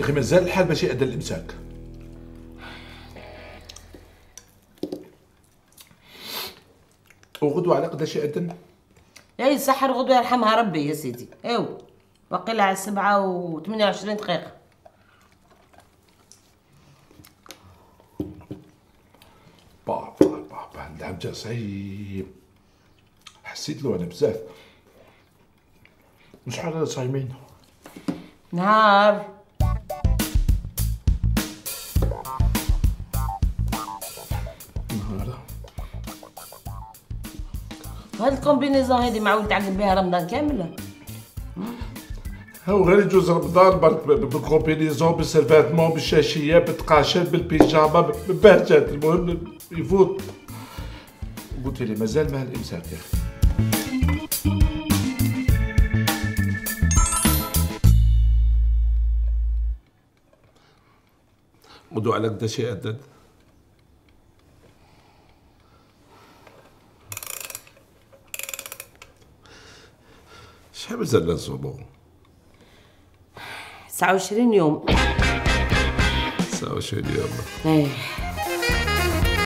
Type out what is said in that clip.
يا اخي مازال الحال ماشي يأذن الامساك. وغدوة على قداش يأذن؟ لا يسحر غدوة يرحمها ربي يا سيدي. ايوا باقي على 7 و28 دقيقة. بابا العام جا صعيب، حسيت له انا بزاف. شحال رانا صايمين؟ نهار نهار. هاد الكومبينيزون هادي معول تعقب بها رمضان كامل. هاو غير يجوز رمضان برك بالكومبينيزون بالسيرفاتمون بالشاشيه بالتقاشات بالبيجاما بالبهجات، المهم يفوت. قلت لي مازال مع الامساك يا اخي. غدوة على قداش يأذن؟ شحال مازال لنا نصومو؟ 29 يوم. 29 يوم. ايه